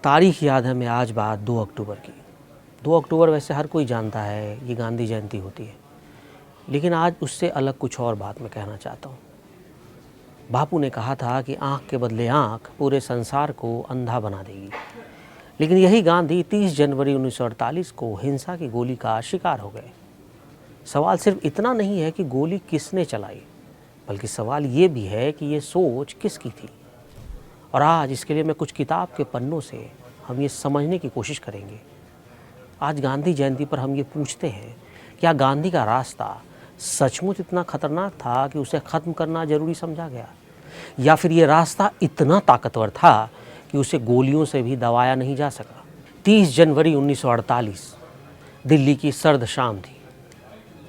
तारीख याद है मैं आज बात 2 अक्टूबर की। 2 अक्टूबर वैसे हर कोई जानता है ये गांधी जयंती होती है, लेकिन आज उससे अलग कुछ और बात मैं कहना चाहता हूँ। बापू ने कहा था कि आँख के बदले आँख पूरे संसार को अंधा बना देगी, लेकिन यही गांधी 30 जनवरी 1948 को हिंसा की गोली का शिकार हो गए। सवाल सिर्फ इतना नहीं है कि गोली किसने चलाई, बल्कि सवाल ये भी है कि ये सोच किसकी थी। और आज इसके लिए मैं कुछ किताब के पन्नों से हम ये समझने की कोशिश करेंगे। आज गांधी जयंती पर हम ये पूछते हैं, क्या गांधी का रास्ता सचमुच इतना खतरनाक था कि उसे ख़त्म करना ज़रूरी समझा गया, या फिर ये रास्ता इतना ताकतवर था कि उसे गोलियों से भी दबाया नहीं जा सका। 30 जनवरी 1948 दिल्ली की सर्द शाम थी।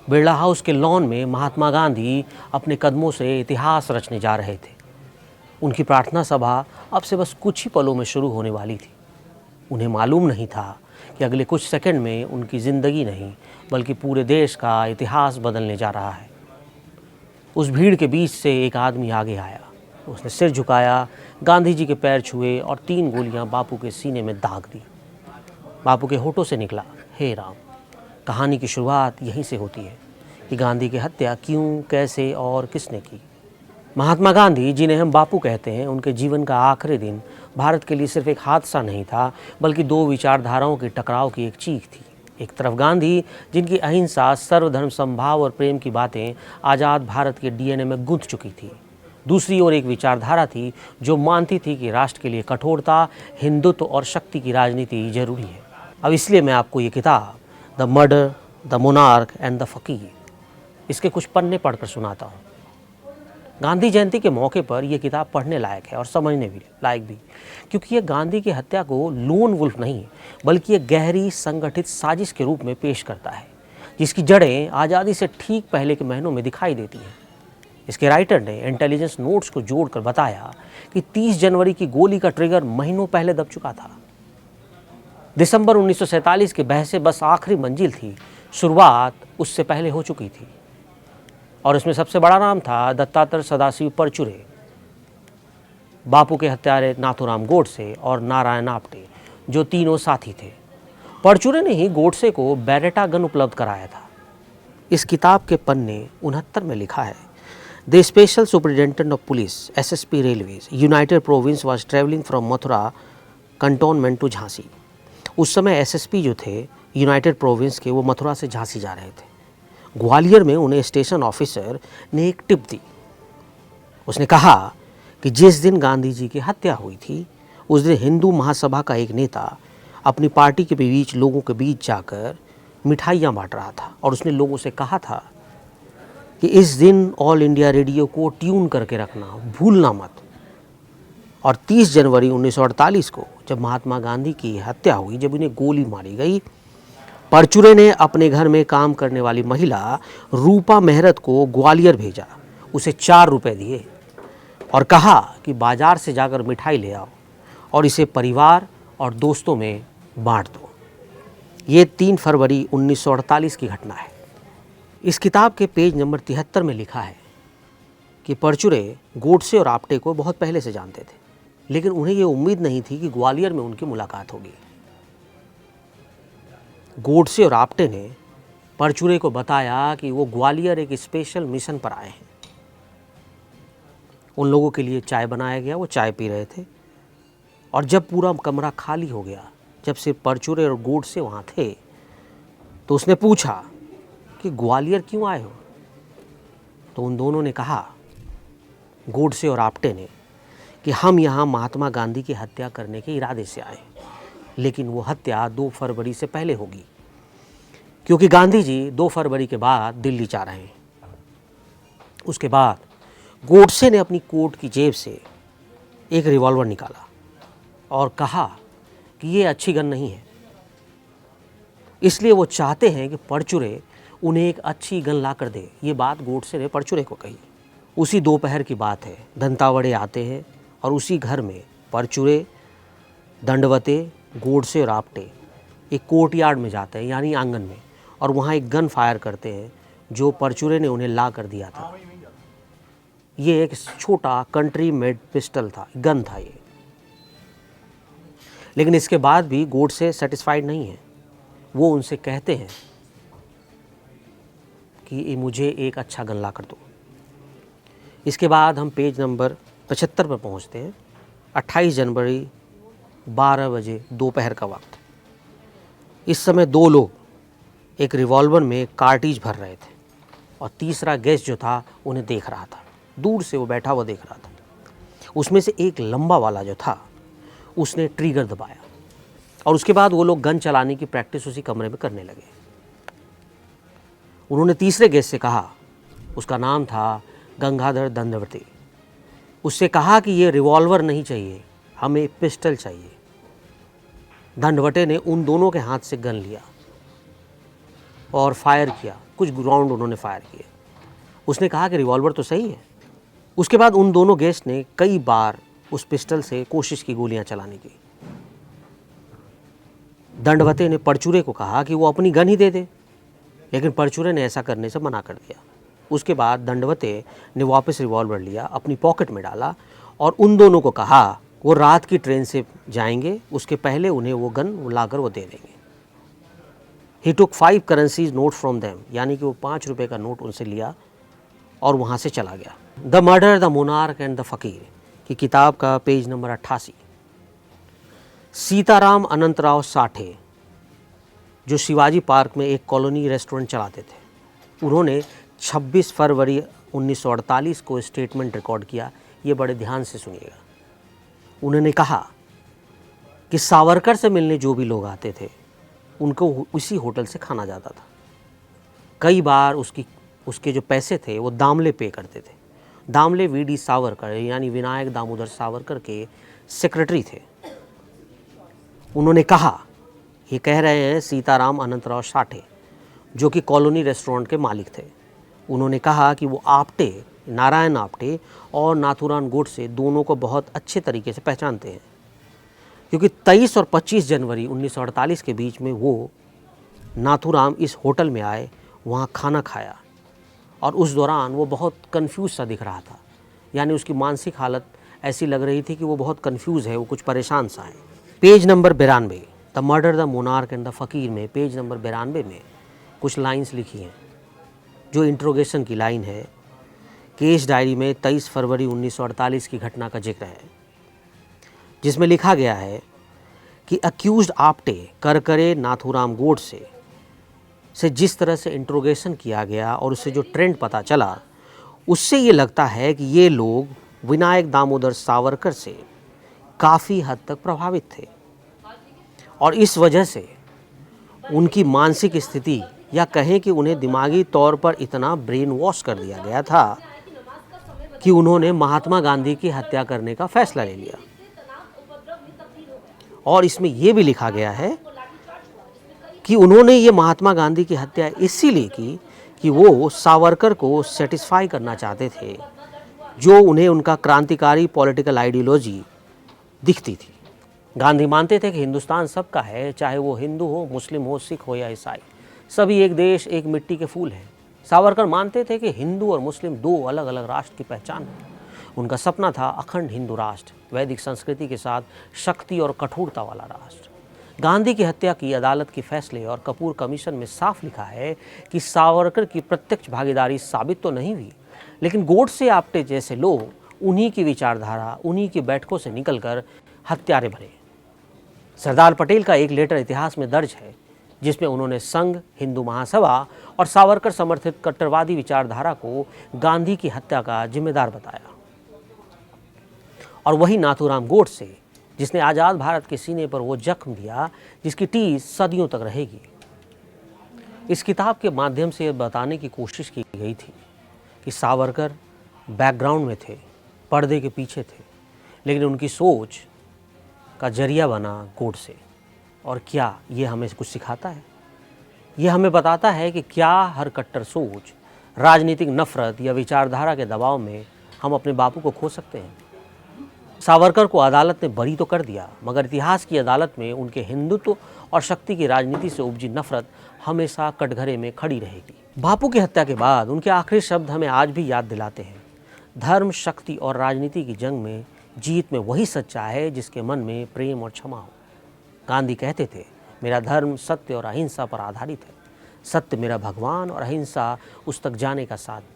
बिरला हाउस के लॉन में महात्मा गांधी अपने कदमों से इतिहास रचने जा रहे थे। उनकी प्रार्थना सभा अब से बस कुछ ही पलों में शुरू होने वाली थी। उन्हें मालूम नहीं था कि अगले कुछ सेकंड में उनकी ज़िंदगी नहीं बल्कि पूरे देश का इतिहास बदलने जा रहा है। उस भीड़ के बीच से एक आदमी आगे आया। उसने सिर झुकाया, गांधी जी के पैर छुए और 3 गोलियां बापू के सीने में दाग दी। बापू के होठों से निकला, हे राम। कहानी की शुरुआत यहीं से होती है कि गांधी की हत्या क्यों, कैसे और किसने की। महात्मा गांधी, जिन्हें हम बापू कहते हैं, उनके जीवन का आखिरी दिन भारत के लिए सिर्फ एक हादसा नहीं था, बल्कि 2 विचारधाराओं के टकराव की एक चीख थी। एक तरफ गांधी, जिनकी अहिंसा, सर्वधर्म समभाव और प्रेम की बातें आज़ाद भारत के डीएनए में गूंथ चुकी थी। दूसरी ओर एक विचारधारा थी जो मानती थी कि राष्ट्र के लिए कठोरता, हिंदुत्व और शक्ति की राजनीति जरूरी है। अब इसलिए मैं आपको ये किताब the murder, the monarch and the फकीर, इसके कुछ पन्ने पढ़कर सुनाता हूँ। गांधी जयंती के मौके पर यह किताब पढ़ने लायक है और समझने भी लायक भी, क्योंकि यह गांधी की हत्या को लोन वुल्फ नहीं बल्कि एक गहरी संगठित साजिश के रूप में पेश करता है, जिसकी जड़ें आज़ादी से ठीक पहले के महीनों में दिखाई देती हैं। इसके राइटर ने इंटेलिजेंस नोट्स को जोड़कर बताया कि 30 जनवरी की गोली का ट्रिगर महीनों पहले दब चुका था। दिसंबर 1947 के बहसे बस आखिरी मंजिल थी, शुरुआत उससे पहले हो चुकी थी। और इसमें सबसे बड़ा नाम था दत्तात्रेय सदाशिव परचुरे, बापू के हत्यारे नाथूराम गोडसे और नारायण आप्टे, जो तीनों साथी थे। परचुरे ने ही गोडसे को बैरेटा गन उपलब्ध कराया था। इस किताब के पन्ने 69 में लिखा है, the special superintendent of police SSP railways United province was travelling from Mathura cantonment to Jhansi. उस समय एसएसपी जो थे यूनाइटेड प्रोविंस के, वो मथुरा से झांसी जा रहे थे। ग्वालियर में उन्हें स्टेशन ऑफिसर ने एक टिप दी। उसने कहा कि जिस दिन गांधी जी की हत्या हुई थी, उस दिन हिंदू महासभा का एक नेता अपनी पार्टी के बीच लोगों के बीच जाकर मिठाइयाँ बांट रहा था, और उसने लोगों से कहा था कि इस दिन ऑल इंडिया रेडियो को ट्यून करके रखना, भूलना मत। और 30 जनवरी 1948 को जब महात्मा गांधी की हत्या हुई, जब उन्हें गोली मारी गई, परचुरे ने अपने घर में काम करने वाली महिला रूपा मेहरत को ग्वालियर भेजा। उसे 4 रुपए दिए और कहा कि बाजार से जाकर मिठाई ले आओ और इसे परिवार और दोस्तों में बांट दो। ये 3 फरवरी 1948 की घटना है। इस किताब के पेज नंबर 73 में लिखा है कि परचुरे गोडसे और आप्टे को बहुत पहले से जानते थे, लेकिन उन्हें ये उम्मीद नहीं थी कि ग्वालियर में उनकी मुलाकात होगी। गोडसे और आप्टे ने परचुरे को बताया कि वो ग्वालियर एक स्पेशल मिशन पर आए हैं। उन लोगों के लिए चाय बनाया गया, वो चाय पी रहे थे, और जब पूरा कमरा खाली हो गया, जब सिर्फ परचुरे और गोडसे वहाँ थे, तो उसने पूछा कि ग्वालियर क्यों आए हो। तो उन दोनों ने कहा, गोडसे और आप्टे ने, कि हम यहाँ महात्मा गांधी की हत्या करने के इरादे से आए, लेकिन वो हत्या 2 फरवरी से पहले होगी, क्योंकि गांधी जी 2 फरवरी के बाद दिल्ली जा रहे हैं। उसके बाद गोडसे ने अपनी कोट की जेब से एक रिवॉल्वर निकाला और कहा कि ये अच्छी गन नहीं है, इसलिए वो चाहते हैं कि परचुरे उन्हें एक अच्छी गन ला कर दे। ये बात गोडसे ने परचुरे को कही। उसी दोपहर की बात है, दंतावड़े आते हैं और उसी घर में परचुरे, दंडवते, गोडसे और आप्टे एक कोर्टयार्ड में जाते हैं, यानी आंगन में, और वहाँ एक गन फायर करते हैं जो परचुरे ने उन्हें ला कर दिया था। ये एक छोटा कंट्री मेड पिस्टल था, गन था ये। लेकिन इसके बाद भी गोडसे सेटिस्फाइड नहीं है। वो उनसे कहते हैं कि मुझे एक अच्छा गन ला कर दो। इसके बाद हम पेज नंबर 75 पर पहुंचते हैं। 28 जनवरी 12 बजे दोपहर का वक्त। इस समय दो लोग एक रिवॉल्वर में कार्टिज भर रहे थे और तीसरा गेस्ट जो था उन्हें देख रहा था। दूर से वो बैठा हुआ देख रहा था। उसमें से एक लंबा वाला जो था उसने ट्रिगर दबाया और उसके बाद वो लोग गन चलाने की प्रैक्टिस उसी कमरे में करने लगे। उन्होंने तीसरे गेस्ट से कहा, उसका नाम था गंगाधर दंडवते, उससे कहा कि ये रिवॉल्वर नहीं चाहिए, हमें पिस्टल चाहिए। दंडवते ने उन दोनों के हाथ से गन लिया और फायर किया। कुछ राउंड उन्होंने फायर किए। उसने कहा कि रिवॉल्वर तो सही है। उसके बाद उन दोनों गेस्ट ने कई बार उस पिस्टल से कोशिश की गोलियां चलाने की। दंडवते ने परचूरे को कहा कि वो अपनी गन ही दे दे, लेकिन परचूरे ने ऐसा करने से मना कर दिया। उसके बाद दंडवते ने वापस रिवॉल्वर लिया, अपनी पॉकेट में डाला और उन दोनों को कहा वो रात की ट्रेन से जाएंगे, उसके पहले उन्हें वो गन लाकर वो दे देंगे। ही टुक 5 करेंसीज नोट फ्रॉम देम, यानी कि वो 5 रुपए का नोट उनसे लिया और वहाँ से चला गया। The murder, the monarch and the फ़कीर की किताब का पेज नंबर 88। सीताराम अनंतराव साठे जो शिवाजी पार्क में एक कॉलोनी रेस्टोरेंट चलाते थे, उन्होंने 26 फरवरी 1948 को स्टेटमेंट रिकॉर्ड किया। ये बड़े ध्यान से सुनिएगा। उन्होंने कहा कि सावरकर से मिलने जो भी लोग आते थे उनको उसी होटल से खाना जाता था। कई बार उसके जो पैसे थे वो दामले पे करते थे। दामले वीडी सावरकर यानी विनायक दामोदर सावरकर के सेक्रेटरी थे। उन्होंने कहा, ये कह रहे हैं सीताराम अनंतराव साठे जो कि कॉलोनी रेस्टोरेंट के मालिक थे। उन्होंने कहा कि वो आपटे, नारायण आपटे और नाथूराम गोडसे दोनों को बहुत अच्छे तरीके से पहचानते हैं, क्योंकि 23 और 25 जनवरी 1948 के बीच में वो नाथूराम इस होटल में आए, वहाँ खाना खाया और उस दौरान वो बहुत कंफ्यूज सा दिख रहा था। यानी उसकी मानसिक हालत ऐसी लग रही थी कि वो बहुत कंफ्यूज है, वो कुछ परेशान सा है। Page number 92, the murder, the monarch and the फ़कीर में पेज नंबर 92 में कुछ लाइंस लिखी हैं जो इंट्रोगेशन की लाइन है। केस डायरी में 23 फरवरी 1948 की घटना का जिक्र है, जिसमें लिखा गया है कि अक्यूज्ड आपटे करकरे नाथूराम गोडसे से जिस तरह से इंट्रोगेशन किया गया और उससे जो ट्रेंड पता चला, उससे ये लगता है कि ये लोग विनायक दामोदर सावरकर से काफ़ी हद तक प्रभावित थे और इस वजह से उनकी मानसिक स्थिति, या कहें कि उन्हें दिमागी तौर पर इतना ब्रेन वॉश कर दिया गया था कि उन्होंने महात्मा गांधी की हत्या करने का फैसला ले लिया। और इसमें यह भी लिखा गया है कि उन्होंने ये महात्मा गांधी की हत्या इसीलिए की कि वो सावरकर को सेटिस्फाई करना चाहते थे, जो उन्हें उनका क्रांतिकारी पॉलिटिकल आइडियोलॉजी दिखती थी। गांधी मानते थे कि हिंदुस्तान सबका है, चाहे वो हिंदू हो, मुस्लिम हो, सिख हो या ईसाई, सभी एक देश एक मिट्टी के फूल हैं। सावरकर मानते थे कि हिंदू और मुस्लिम दो अलग अलग राष्ट्र की पहचान है। उनका सपना था अखंड हिंदू राष्ट्र, वैदिक संस्कृति के साथ शक्ति और कठोरता वाला राष्ट्र। गांधी की हत्या की अदालत के फैसले और कपूर कमीशन में साफ लिखा है कि सावरकर की प्रत्यक्ष भागीदारी साबित तो नहीं हुई, लेकिन गोडसे आपटे जैसे लोग उन्हीं की विचारधारा, उन्हीं की बैठकों से निकलकर हत्यारे बने। सरदार पटेल का एक लेटर इतिहास में दर्ज है, जिसमें उन्होंने संघ, हिंदू महासभा और सावरकर समर्थित कट्टरवादी विचारधारा को गांधी की हत्या का जिम्मेदार बताया। और वही नाथूराम गोडसे जिसने आज़ाद भारत के सीने पर वो जख्म दिया जिसकी टीस सदियों तक रहेगी। इस किताब के माध्यम से बताने की कोशिश की गई थी कि सावरकर बैकग्राउंड में थे, पर्दे के पीछे थे, लेकिन उनकी सोच का जरिया बना गोडसे। और क्या ये हमें कुछ सिखाता है? ये हमें बताता है कि क्या हर कट्टर सोच, राजनीतिक नफरत या विचारधारा के दबाव में हम अपने बापू को खो सकते हैं। सावरकर को अदालत ने बरी तो कर दिया, मगर इतिहास की अदालत में उनके हिंदुत्व और शक्ति की राजनीति से उपजी नफरत हमेशा कटघरे में खड़ी रहेगी। बापू की हत्या के बाद उनके आखिरी शब्द हमें आज भी याद दिलाते हैं, धर्म, शक्ति और राजनीति की जंग में जीत में वही सच्चा है जिसके मन में प्रेम और क्षमा हो। गांधी कहते थे, मेरा धर्म सत्य और अहिंसा पर आधारित है। सत्य मेरा भगवान और अहिंसा उस तक जाने का साधन।